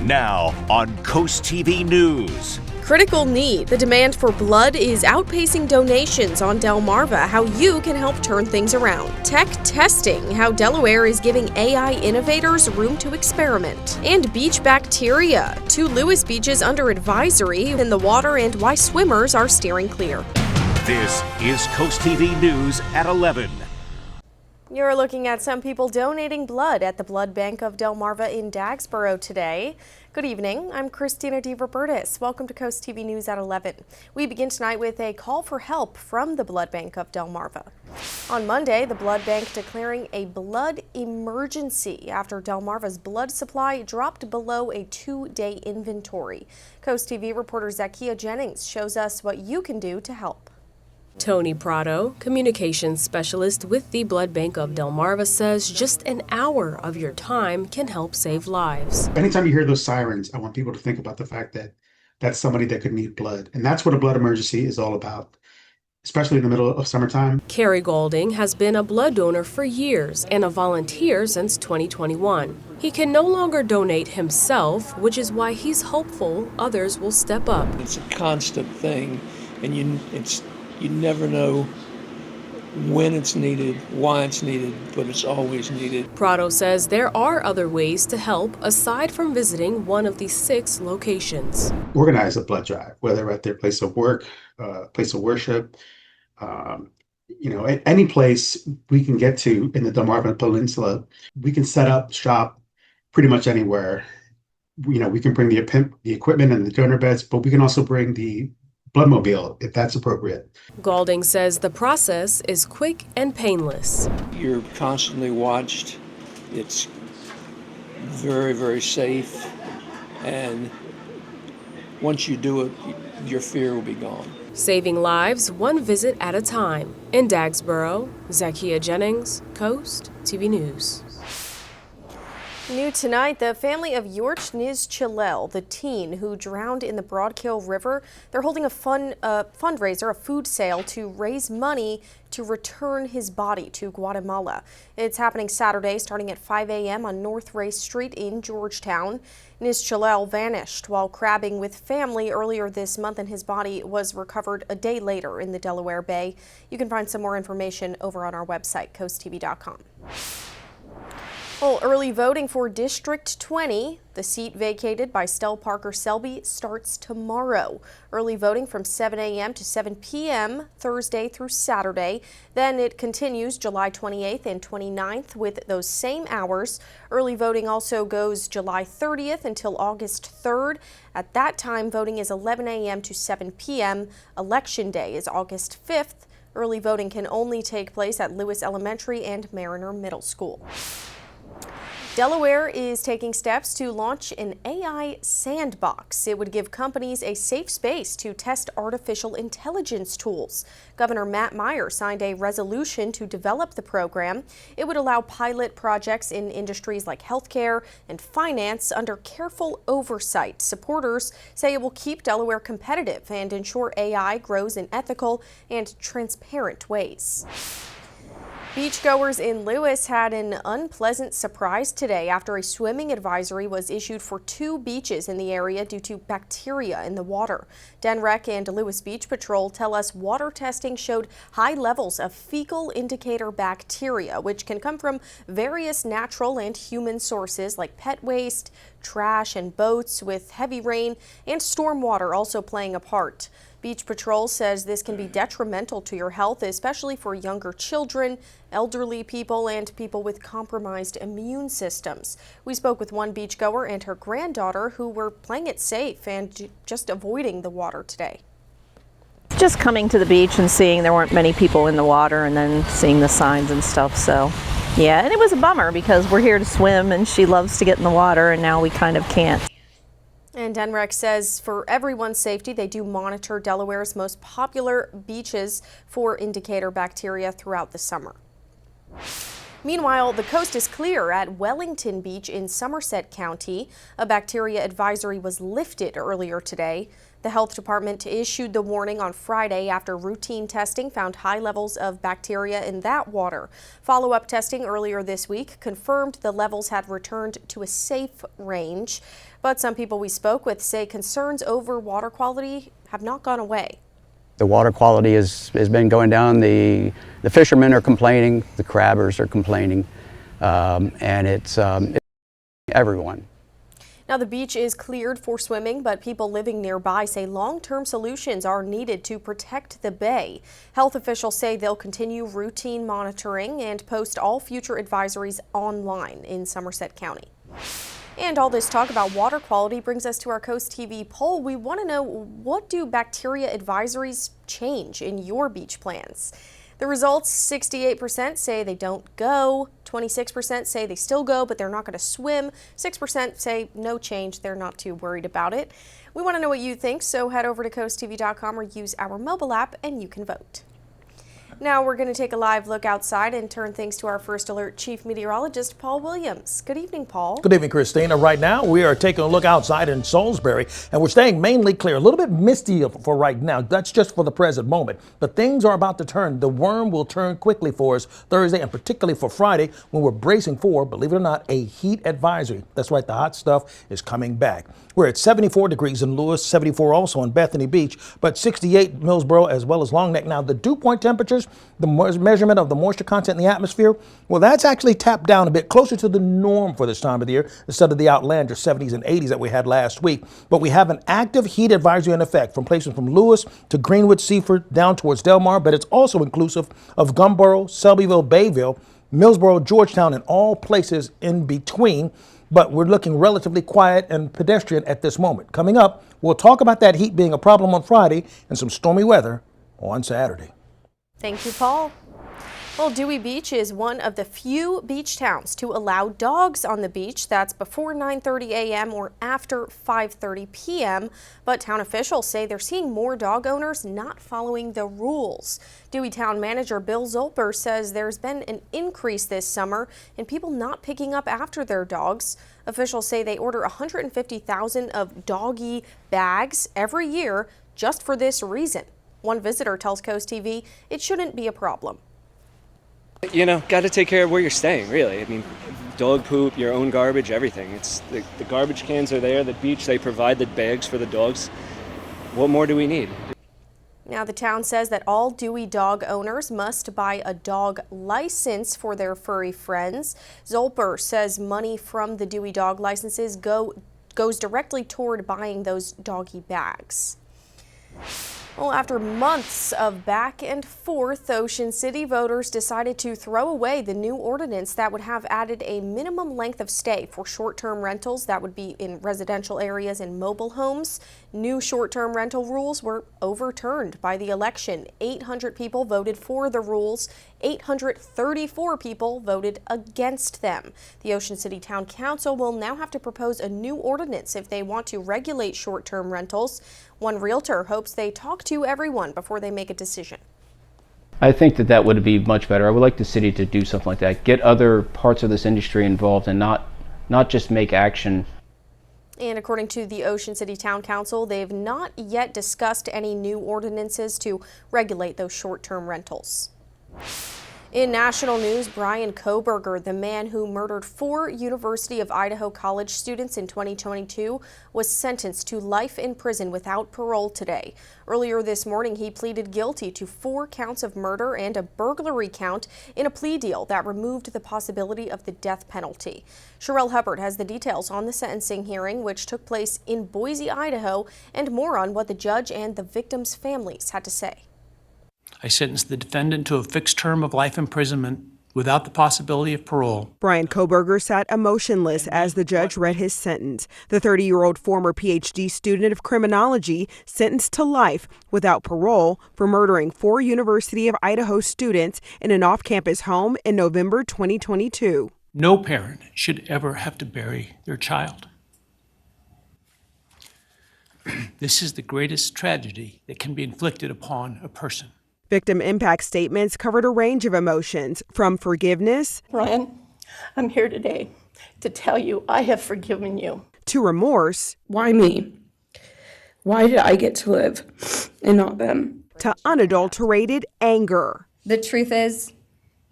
Now on CoastTV News. Critical need. The demand for blood is outpacing donations on Delmarva. How you can help turn things around. Tech testing. How Delaware is giving AI innovators room to experiment. And beach bacteria. 2 Lewis beaches under advisory in the water and why swimmers are steering clear. This is CoastTV News at 11. You're looking at some people donating blood at the Blood Bank of Delmarva in Dagsboro today. Good evening. I'm Christina DeRobertis. Welcome to Coast TV News at 11. We begin tonight with a call for help from the Blood Bank of Delmarva. On Monday, the Blood Bank declaring a blood emergency after Delmarva's blood supply dropped below a 2-day inventory. Coast TV reporter Zacchaea Jennings shows us what you can do to help. Tony Prado, communications specialist with the Blood Bank of Delmarva, says just an hour of your time can help save lives. Anytime you hear those sirens, I want people to think about the fact that that's somebody that could need blood. And that's what a blood emergency is all about, especially in the middle of summertime. Kerry Golding has been a blood donor for years and a volunteer since 2021. He can no longer donate himself, which is why he's hopeful others will step up. It's a constant thing, and you never know when it's needed, why it's needed, but it's always needed. Prado says there are other ways to help aside from visiting one of the 6 locations. Organize a blood drive, whether at their place of work, place of worship, at any place we can get to in the Delmarva Peninsula. We can set up shop pretty much anywhere. We can bring the equipment and the donor beds, but we can also bring the bloodmobile if that's appropriate. Golding says the process is quick and painless. You're constantly watched. It's very, very safe. And once you do it, your fear will be gone. Saving lives one visit at a time. In Dagsboro, Zacchaea Jennings, Coast TV News. New tonight, the family of Yorch Niz Chilel, the teen who drowned in the Broadkill River, they're holding a fundraiser, a food sale, to raise money to return his body to Guatemala. It's happening Saturday, starting at 5 a.m. on North Race Street in Georgetown. Niz Chilel vanished while crabbing with family earlier this month, and his body was recovered a day later in the Delaware Bay. You can find some more information over on our website, coasttv.com. Well, early voting for District 20, the seat vacated by Stell Parker Selby, starts tomorrow. Early voting from 7 a.m. to 7 p.m. Thursday through Saturday. Then it continues July 28th and 29th with those same hours. Early voting also goes July 30th until August 3rd. At that time, voting is 11 a.m. to 7 p.m. Election Day is August 5th. Early voting can only take place at Lewis Elementary and Mariner Middle School. Delaware is taking steps to launch an AI sandbox. It would give companies a safe space to test artificial intelligence tools. Governor Matt Meyer signed a resolution to develop the program. It would allow pilot projects in industries like healthcare and finance under careful oversight. Supporters say it will keep Delaware competitive and ensure AI grows in ethical and transparent ways. Beachgoers in Lewis had an unpleasant surprise today after a swimming advisory was issued for 2 beaches in the area due to bacteria in the water. DenRec and Lewis Beach Patrol tell us water testing showed high levels of fecal indicator bacteria, which can come from various natural and human sources like pet waste, trash, and boats, with heavy rain and storm water also playing a part. Beach Patrol says this can be detrimental to your health, especially for younger children, elderly people, and people with compromised immune systems. We spoke with one beachgoer and her granddaughter who were playing it safe and just avoiding the water today. Just coming to the beach and seeing there weren't many people in the water and then seeing the signs and stuff, so yeah, and it was a bummer because we're here to swim and she loves to get in the water and now we kind of can't. And DenRec says for everyone's safety, they do monitor Delaware's most popular beaches for indicator bacteria throughout the summer. Meanwhile, the coast is clear at Wellington Beach in Somerset County. A bacteria advisory was lifted earlier today. The health department issued the warning on Friday after routine testing found high levels of bacteria in that water. Follow-up testing earlier this week confirmed the levels had returned to a safe range. But some people we spoke with say concerns over water quality have not gone away. The water quality has been going down. The fishermen are complaining, the crabbers are complaining, and it's everyone. Now, the beach is cleared for swimming, but people living nearby say long-term solutions are needed to protect the bay. Health officials say they'll continue routine monitoring and post all future advisories online in Somerset County. And all this talk about water quality brings us to our Coast TV poll. We want to know, what do bacteria advisories change in your beach plans? The results, 68% say they don't go, 26% say they still go, but they're not going to swim, 6% say no change, they're not too worried about it. We want to know what you think, so head over to coasttv.com or use our mobile app and you can vote. Now we're going to take a live look outside and turn things to our First Alert Chief Meteorologist, Paul Williams. Good evening, Paul. Good evening, Christina. Right now, we are taking a look outside in Salisbury, and we're staying mainly clear. A little bit misty for right now. That's just for the present moment. But things are about to turn. The worm will turn quickly for us Thursday, and particularly for Friday, when we're bracing for, believe it or not, a heat advisory. That's right, the hot stuff is coming back. We're at 74 degrees in Lewis, 74 also in Bethany Beach, but 68 Millsboro as well as Long Neck. Now, the dew point temperatures, the measurement of the moisture content in the atmosphere, well, that's actually tapped down a bit closer to the norm for this time of the year instead of the outlandish 70s and 80s that we had last week. But we have an active heat advisory in effect from places from Lewis to Greenwood, Seaford, down towards Delmar, but it's also inclusive of Gumboro, Selbyville, Bayville, Millsboro, Georgetown, and all places in between. But we're looking relatively quiet and pedestrian at this moment. Coming up, we'll talk about that heat being a problem on Friday and some stormy weather on Saturday. Thank you, Paul. Well, Dewey Beach is one of the few beach towns to allow dogs on the beach. That's before 9:30 a.m. or after 5:30 p.m. But town officials say they're seeing more dog owners not following the rules. Dewey Town Manager Bill Zolper says there's been an increase this summer in people not picking up after their dogs. Officials say they order 150,000 of doggy bags every year just for this reason. One visitor tells Coast TV it shouldn't be a problem. You know, got to take care of where you're staying, really. I mean, dog poop, your own garbage, everything. It's the garbage cans are there, the beach, they provide the bags for the dogs. What more do we need? Now, the town says that all Dewey dog owners must buy a dog license for their furry friends. Zolper says money from the Dewey dog licenses goes directly toward buying those doggy bags. Well, after months of back and forth, Ocean City voters decided to throw away the new ordinance that would have added a minimum length of stay for short-term rentals that would be in residential areas and mobile homes. New short-term rental rules were overturned by the election. 800 people voted for the rules. 834 people voted against them. The Ocean City Town Council will now have to propose a new ordinance if they want to regulate short-term rentals. One realtor hopes they talk to everyone before they make a decision. I think that would be much better. I would like the city to do something like that, get other parts of this industry involved and not just make action. And according to the Ocean City Town Council, they've not yet discussed any new ordinances to regulate those short-term rentals. In national news, Brian Kohberger, the man who murdered 4 University of Idaho college students in 2022, was sentenced to life in prison without parole today. Earlier this morning, he pleaded guilty to 4 counts of murder and a burglary count in a plea deal that removed the possibility of the death penalty. Sherelle Hubbard has the details on the sentencing hearing, which took place in Boise, Idaho, and more on what the judge and the victims' families had to say. I sentenced the defendant to a fixed term of life imprisonment without the possibility of parole. Brian Kohberger sat emotionless as the judge read his sentence. The 30-year-old former PhD student of criminology sentenced to life without parole for murdering 4 University of Idaho students in an off-campus home in November 2022. No parent should ever have to bury their child. This is the greatest tragedy that can be inflicted upon a person. Victim impact statements covered a range of emotions, from forgiveness, Ryan, I'm here today to tell you I have forgiven you, to remorse. Why me? Why did I get to live and not them? To unadulterated anger. The truth is,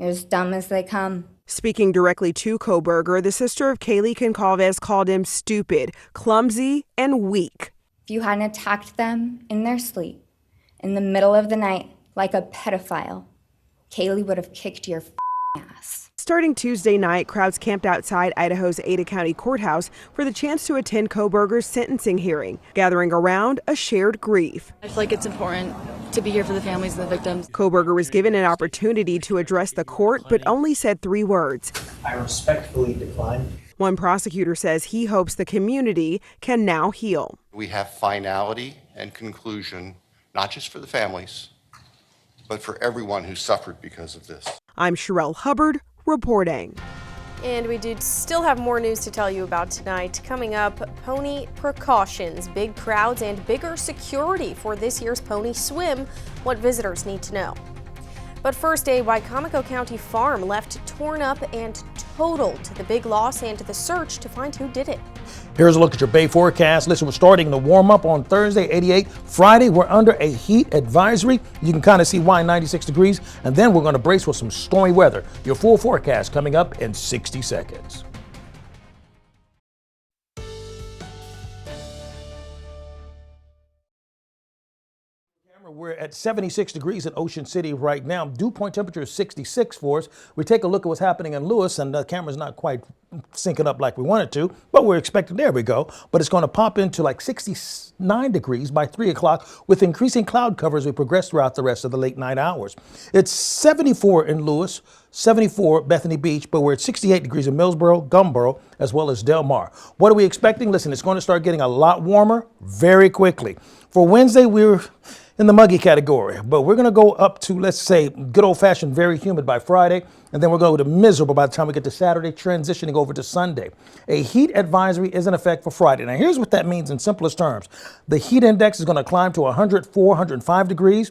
you're as dumb as they come. Speaking directly to Kohberger, the sister of Kaylee Goncalves called him stupid, clumsy, and weak. If you hadn't attacked them in their sleep, in the middle of the night, like a pedophile, Kaylee would have kicked your ass. Starting Tuesday night, crowds camped outside Idaho's Ada County Courthouse for the chance to attend Kohberger's sentencing hearing, gathering around a shared grief. I feel like it's important to be here for the families of the victims. Kohberger was given an opportunity to address the court, but only said 3 words. I respectfully decline. One prosecutor says he hopes the community can now heal. We have finality and conclusion, not just for the families, but for everyone who suffered because of this. I'm Sherelle Hubbard, reporting. And we do still have more news to tell you about tonight. Coming up, pony precautions, big crowds, and bigger security for this year's pony swim, what visitors need to know. But first, a Wicomico County farm left torn up and totaled. The big loss and the search to find who did it. Here's a look at your Bay forecast. Listen, we're starting to warm up on Thursday, 88. Friday, we're under a heat advisory. You can kind of see why, 96 degrees. And then we're going to brace with some stormy weather. Your full forecast coming up in 60 seconds. We're at 76 degrees in Ocean City right now. Dew point temperature is 66 for us. We take a look at what's happening in Lewis, and the camera's not quite syncing up like we want it to, but we're expecting, there we go. But it's going to pop into like 69 degrees by 3 o'clock with increasing cloud cover as we progress throughout the rest of the late night hours. It's 74 in Lewis, 74 Bethany Beach, but we're at 68 degrees in Millsboro, Gumboro, as well as Del Mar. What are we expecting? Listen, it's going to start getting a lot warmer very quickly. For Wednesday, we're in the muggy category, but we're going to go up to, let's say, good old-fashioned very humid by Friday, and then we're going to miserable by the time we get to Saturday, transitioning over to Sunday. A heat advisory is in effect for Friday. Now, here's what that means in simplest terms. The heat index is going to climb to 104, 105 degrees,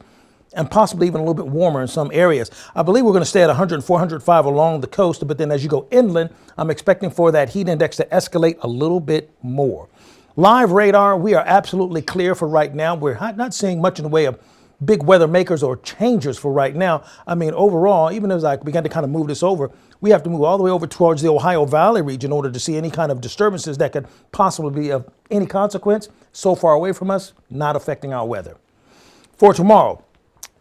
and possibly even a little bit warmer in some areas. I believe we're going to stay at 104, 105 along the coast, but then as you go inland, I'm expecting for that heat index to escalate a little bit more. Live radar, we are absolutely clear for right now. We're not seeing much in the way of big weather makers or changers for right now. I mean, overall, even as I began to kind of move this over, we have to move all the way over towards the Ohio Valley region in order to see any kind of disturbances that could possibly be of any consequence. So far away from us, not affecting our weather. For tomorrow,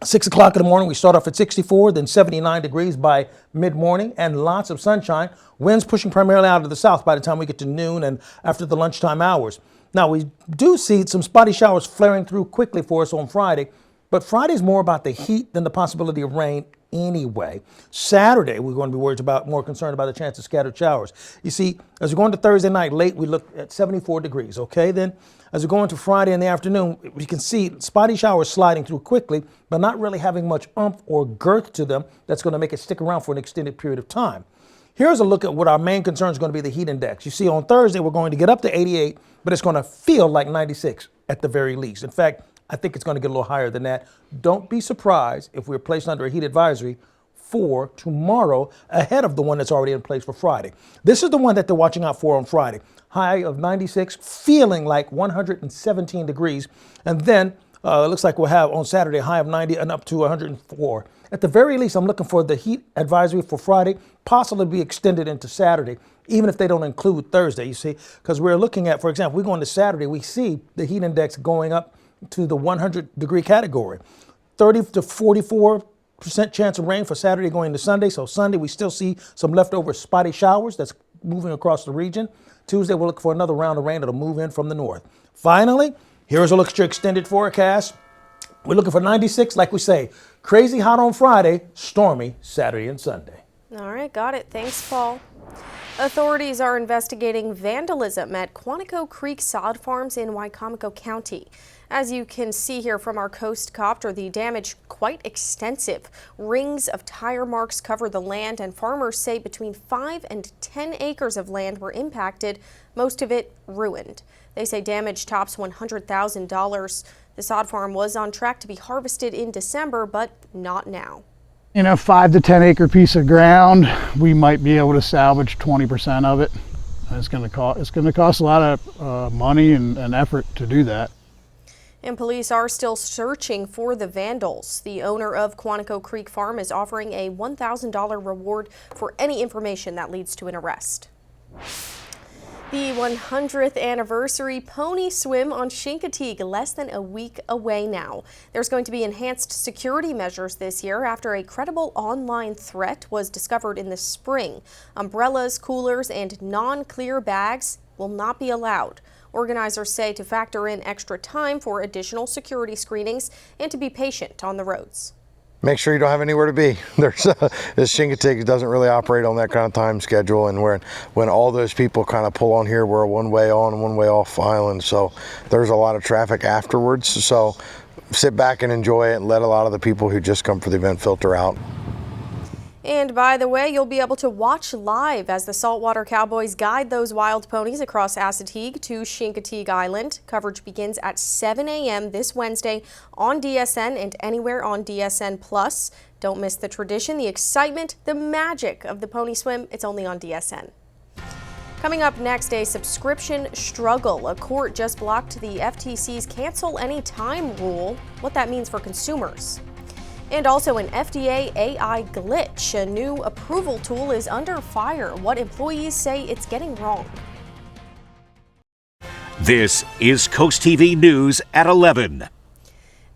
6 o'clock in the morning, we start off at 64, then 79 degrees by mid-morning, and lots of sunshine. Winds pushing primarily out of the south by the time we get to noon and after the lunchtime hours. Now, we do see some spotty showers flaring through quickly for us on Friday, but Friday's more about the heat than the possibility of rain anyway. Saturday, we're going to be more concerned about the chance of scattered showers. You see, as we go into Thursday night late, we look at 74 degrees, okay? Then as we go into Friday in the afternoon, we can see spotty showers sliding through quickly, but not really having much oomph or girth to them that's going to make it stick around for an extended period of time. Here's a look at what our main concern is going to be, the heat index. You see, on Thursday, we're going to get up to 88, but it's going to feel like 96 at the very least. In fact, I think it's going to get a little higher than that. Don't be surprised if we're placed under a heat advisory for tomorrow ahead of the one that's already in place for Friday. This is the one that they're watching out for on Friday. High of 96, feeling like 117 degrees. And then it looks like we'll have on Saturday a high of 90 and up to 104. At the very least, I'm looking for the heat advisory for Friday, possibly be extended into Saturday, even if they don't include Thursday, you see, because we're looking at, for example, we go into Saturday, we see the heat index going up to the 100-degree category. 30 to 44% chance of rain for Saturday going into Sunday. So Sunday, we still see some leftover spotty showers that's moving across the region. Tuesday, we'll look for another round of rain that'll move in from the north. Finally, here's a look at your extended forecast. We're looking for 96, like we say, crazy hot on Friday, stormy Saturday and Sunday. All right, got it. Thanks, Paul. Authorities are investigating vandalism at Quantico Creek sod farms in Wicomico County. As you can see here from our Coast Copter, the damage quite extensive. Rings of tire marks cover the land, and farmers say between 5 and 10 acres of land were impacted, most of it ruined. They say damage tops $100,000. The sod farm was on track to be harvested in December, but not now. In a 5 to 10 acre piece of ground, we might be able to salvage 20% of it. It's going to cost a lot of money and effort to do that. And police are still searching for the vandals. The owner of Wicomico Creek Farm is offering a $1,000 reward for any information that leads to an arrest. The 100th anniversary pony swim on Chincoteague, less than a week away now. There's going to be enhanced security measures this year after a credible online threat was discovered in the spring. Umbrellas, coolers, and non-clear bags will not be allowed. Organizers say to factor in extra time for additional security screenings and to be patient on the roads. Make sure you don't have anywhere to be. This Chincoteague doesn't really operate on that kind of time schedule, and when all those people kind of pull on here, we're a one-way on and one-way off island, so there's a lot of traffic afterwards. So sit back and enjoy it and let a lot of the people who just come for the event filter out. And by the way, you'll be able to watch live as the Saltwater Cowboys guide those wild ponies across Assateague to Chincoteague Island. Coverage begins at 7 a.m. this Wednesday on DSN and anywhere on DSN+. Don't miss the tradition, the excitement, the magic of the pony swim. It's only on DSN. Coming up next, a subscription struggle. A court just blocked the FTC's cancel anytime rule, what that means for consumers. And also an FDA AI glitch. A new approval tool is under fire. What employees say it's getting wrong. This is CoastTV News at 11.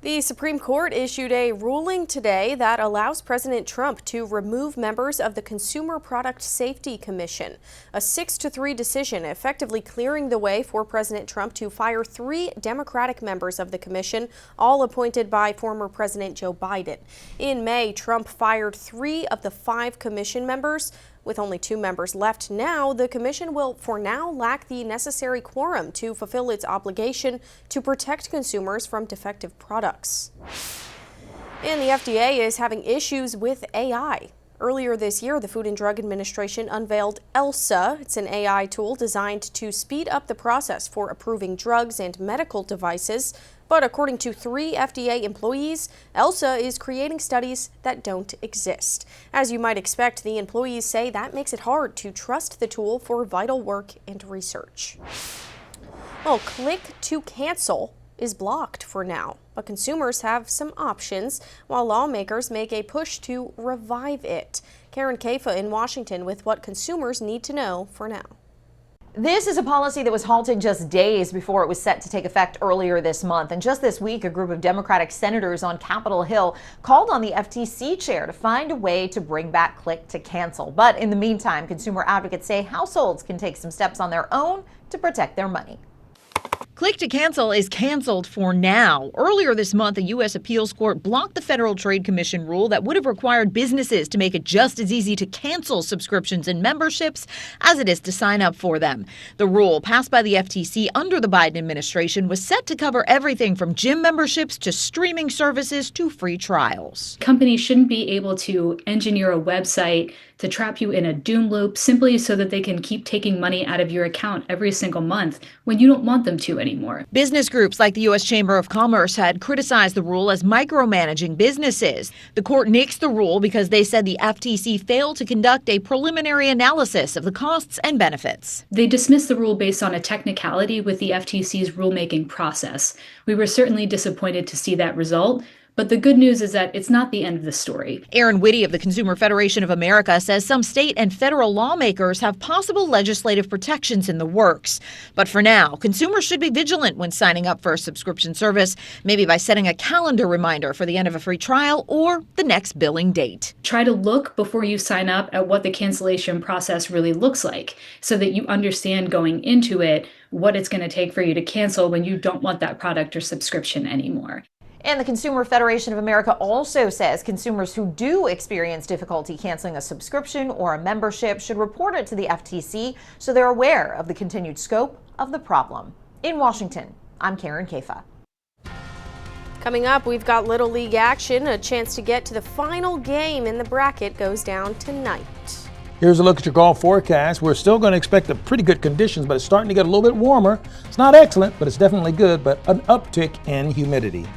The Supreme Court issued a ruling today that allows President Trump to remove members of the Consumer Product Safety Commission. A 6-3 decision effectively clearing the way for President Trump to fire 3 Democratic members of the commission, all appointed by former President Joe Biden. In May, Trump fired 3 of the 5 commission members. With only 2 members left now, the commission will for now lack the necessary quorum to fulfill its obligation to protect consumers from defective products. And the FDA is having issues with AI. Earlier this year, the Food and Drug Administration unveiled ELSA. It's an AI tool designed to speed up the process for approving drugs and medical devices. But according to 3 FDA employees, ELSA is creating studies that don't exist. As you might expect, the employees say that makes it hard to trust the tool for vital work and research. Well, click to cancel is blocked for now, but consumers have some options while lawmakers make a push to revive it. Karen Kafa in Washington with what consumers need to know for now. This is a policy that was halted just days before it was set to take effect earlier this month. And just this week, a group of Democratic senators on Capitol Hill called on the FTC chair to find a way to bring back click to cancel. But in the meantime, consumer advocates say households can take some steps on their own to protect their money. Click to cancel is canceled for now. Earlier this month, a U.S. appeals court blocked the Federal Trade Commission rule that would have required businesses to make it just as easy to cancel subscriptions and memberships as it is to sign up for them. The rule, passed by the FTC under the Biden administration, was set to cover everything from gym memberships to streaming services to free trials. Companies shouldn't be able to engineer a website to trap you in a doom loop simply so that they can keep taking money out of your account every single month when you don't want them to anymore. Business groups like the U.S. Chamber of Commerce had criticized the rule as micromanaging businesses. The court nixed the rule because they said the FTC failed to conduct a preliminary analysis of the costs and benefits. They dismissed the rule based on a technicality with the FTC's rulemaking process. We were certainly disappointed to see that result. But the good news is that it's not the end of the story. Aaron Whitty of the Consumer Federation of America says some state and federal lawmakers have possible legislative protections in the works. But for now, consumers should be vigilant when signing up for a subscription service, maybe by setting a calendar reminder for the end of a free trial or the next billing date. Try to look before you sign up at what the cancellation process really looks like so that you understand going into it what it's going to take for you to cancel when you don't want that product or subscription anymore. And the Consumer Federation of America also says consumers who do experience difficulty canceling a subscription or a membership should report it to the FTC so they're aware of the continued scope of the problem. In Washington, I'm Karen Kafa. Coming up, we've got Little League action. A chance to get to the final game in the bracket goes down tonight. Here's a look at your golf forecast. We're still going to expect pretty good conditions, but it's starting to get a little bit warmer. It's not excellent, but it's definitely good, but an uptick in humidity.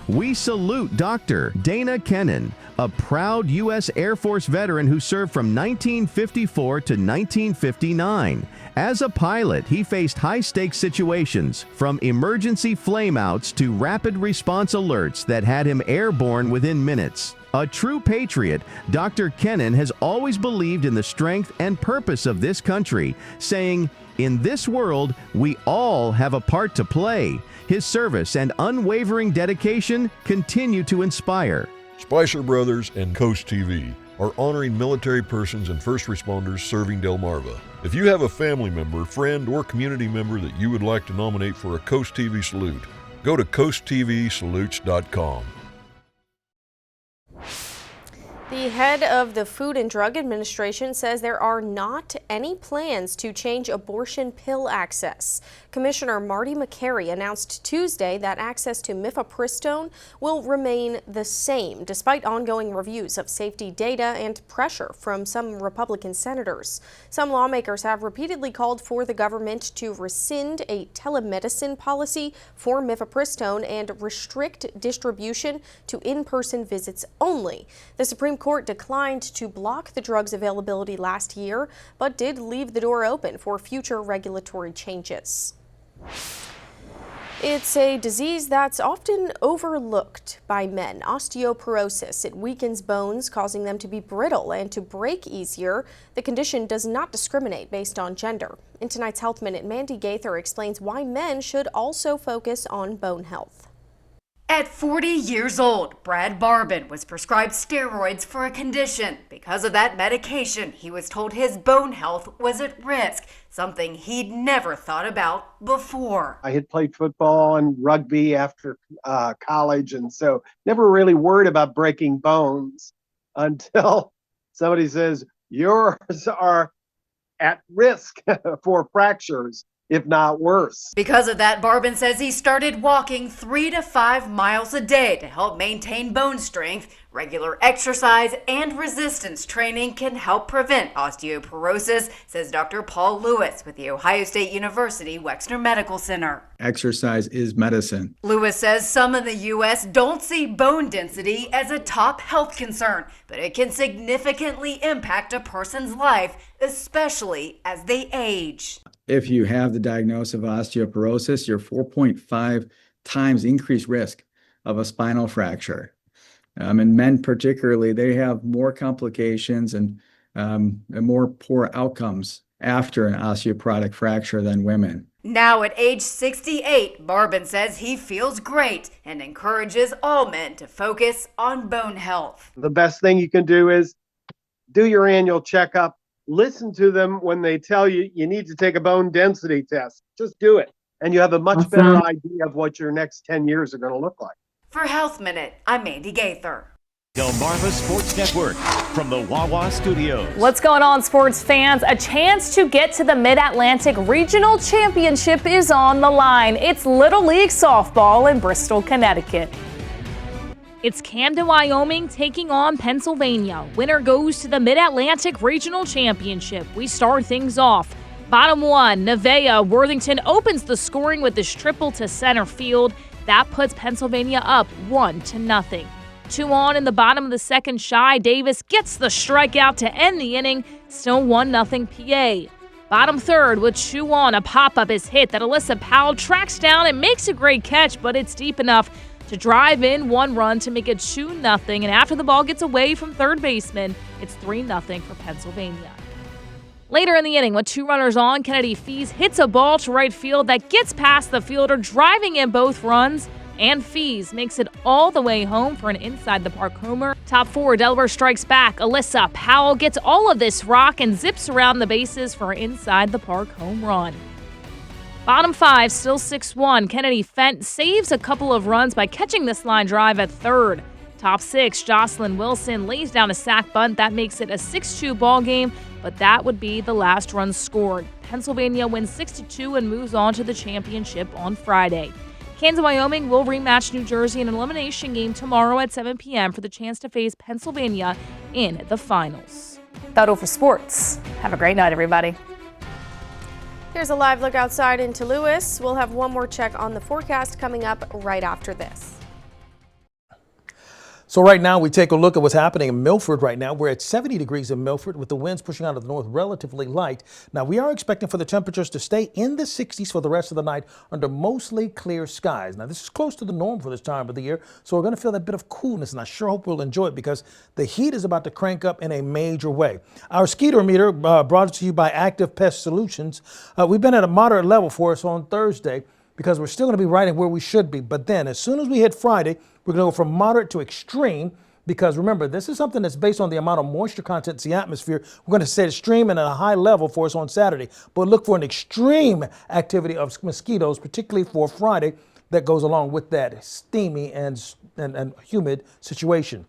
We salute Dr. Dana Kennan, a proud U.S. Air Force veteran who served from 1954 to 1959. As a pilot, he faced high-stakes situations, from emergency flameouts to rapid response alerts that had him airborne within minutes. A true patriot, Dr. Kennan has always believed in the strength and purpose of this country, saying, "In this world, we all have a part to play." His service and unwavering dedication continue to inspire. Spicer Brothers and CoastTV are honoring military persons and first responders serving Delmarva. If you have a family member, friend, or community member that you would like to nominate for a CoastTV salute, go to coasttvsalutes.com. The head of the Food and Drug Administration says there are not any plans to change abortion pill access. Commissioner Marty McCary announced Tuesday that access to mifepristone will remain the same, despite ongoing reviews of safety data and pressure from some Republican senators. Some lawmakers have repeatedly called for the government to rescind a telemedicine policy for mifepristone and restrict distribution to in-person visits only. The Supreme Court declined to block the drug's availability last year, but did leave the door open for future regulatory changes. It's a disease that's often overlooked by men. Osteoporosis. It weakens bones, causing them to be brittle and to break easier. The condition does not discriminate based on gender. In tonight's Health Minute, Mandy Gaither explains why men should also focus on bone health. At 40 years old, Brad Barbin was prescribed steroids for a condition. Because of that medication, he was told his bone health was at risk, something he'd never thought about before. I had played football and rugby after college, and so never really worried about breaking bones until somebody says, yours are at risk for fractures, if not worse. Because of that, Barbin says he started walking 3 to 5 miles a day to help maintain bone strength. Regular exercise and resistance training can help prevent osteoporosis, says Dr. Paul Lewis with the Ohio State University Wexner Medical Center. Exercise is medicine. Lewis says some in the U.S. don't see bone density as a top health concern, but it can significantly impact a person's life, especially as they age. If you have the diagnosis of osteoporosis, you're 4.5 times increased risk of a spinal fracture. And men particularly, they have more complications and more poor outcomes after an osteoporotic fracture than women. Now at age 68, Barbin says he feels great and encourages all men to focus on bone health. The best thing you can do is do your annual checkup. Listen to them when they tell you you need to take a bone density test. Just do it. And you have a much better idea of what your next 10 years are going to look like. For Health Minute, I'm Mandy Gaither. Delmarva Sports Network from the Wawa Studios. What's going on, sports fans? A chance to get to the Mid-Atlantic Regional Championship is on the line. It's Little League Softball in Bristol, Connecticut. It's Camden, Wyoming taking on Pennsylvania. Winner goes to the Mid-Atlantic Regional Championship. We start things off. Bottom one, Nevaeh Worthington opens the scoring with this triple to center field. That puts Pennsylvania up 1-0. 2 on in the bottom of the second, Shy Davis gets the strikeout to end the inning. Still 1-0 PA. Bottom third with 2 on, a pop-up is hit that Alyssa Powell tracks down and makes a great catch, but it's deep enough to drive in 1 run to make it 2-0. And after the ball gets away from third baseman, it's 3-0 for Pennsylvania. Later in the inning, with 2 runners on, Kennedy Fees hits a ball to right field that gets past the fielder, driving in both runs. And Fees makes it all the way home for an inside-the-park homer. Top 4, Delaware strikes back. Alyssa Powell gets all of this rock and zips around the bases for an inside-the-park home run. Bottom 5, still 6-1. Kennedy Fent saves a couple of runs by catching this line drive at third. Top 6, Jocelyn Wilson lays down a sac bunt. That makes it a 6-2 ball game, but that would be the last run scored. Pennsylvania wins 6-2 and moves on to the championship on Friday. Kansas, Wyoming will rematch New Jersey in an elimination game tomorrow at 7 p.m. for the chance to face Pennsylvania in the finals. That'll for sports. Have a great night, everybody. Here's a live look outside into Lewis. We'll have one more check on the forecast coming up right after this. So right now we take a look at what's happening in Milford right now. We're at 70 degrees in Milford with the winds pushing out of the north relatively light. Now we are expecting for the temperatures to stay in the 60s for the rest of the night under mostly clear skies. Now this is close to the norm for this time of the year, so we're going to feel that bit of coolness, and I sure hope we'll enjoy it because the heat is about to crank up in a major way. Our skeeter meter brought to you by Active Pest Solutions. We've been at a moderate level for us on Thursday because we're still going to be right at where we should be. But then as soon as we hit Friday, we're going to go from moderate to extreme because remember, this is something that's based on the amount of moisture content in the atmosphere. We're going to set extreme and at a high level for us on Saturday, but look for an extreme activity of mosquitoes, particularly for Friday, that goes along with that steamy and humid situation.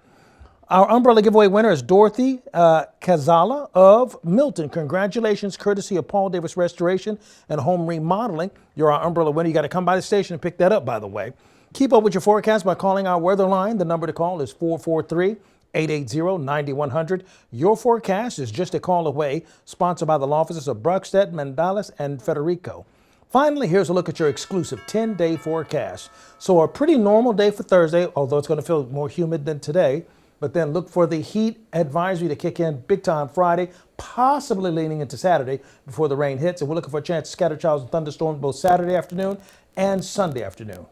Our umbrella giveaway winner is Dorothy Kazala of Milton. Congratulations, courtesy of Paul Davis Restoration and Home Remodeling. You're our umbrella winner. You got to come by the station and pick that up, by the way. Keep up with your forecast by calling our weather line. The number to call is 443-880-9100. Your forecast is just a call away. Sponsored by the law offices of Bruckstedt, Mandalis, and Federico. Finally, here's a look at your exclusive 10-day forecast. So a pretty normal day for Thursday, although it's going to feel more humid than today. But then look for the heat advisory to kick in big time Friday, possibly leaning into Saturday before the rain hits. And we're looking for a chance of scattered showers and thunderstorms both Saturday afternoon and Sunday afternoon.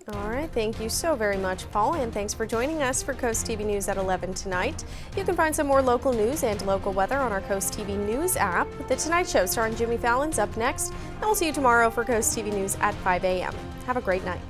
All right, thank you so very much, Paul, and thanks for joining us for Coast TV News at 11 tonight. You can find some more local news and local weather on our Coast TV News app. The Tonight Show starring Jimmy Fallon's up next, and we'll see you tomorrow for Coast TV News at 5 a.m. Have a great night.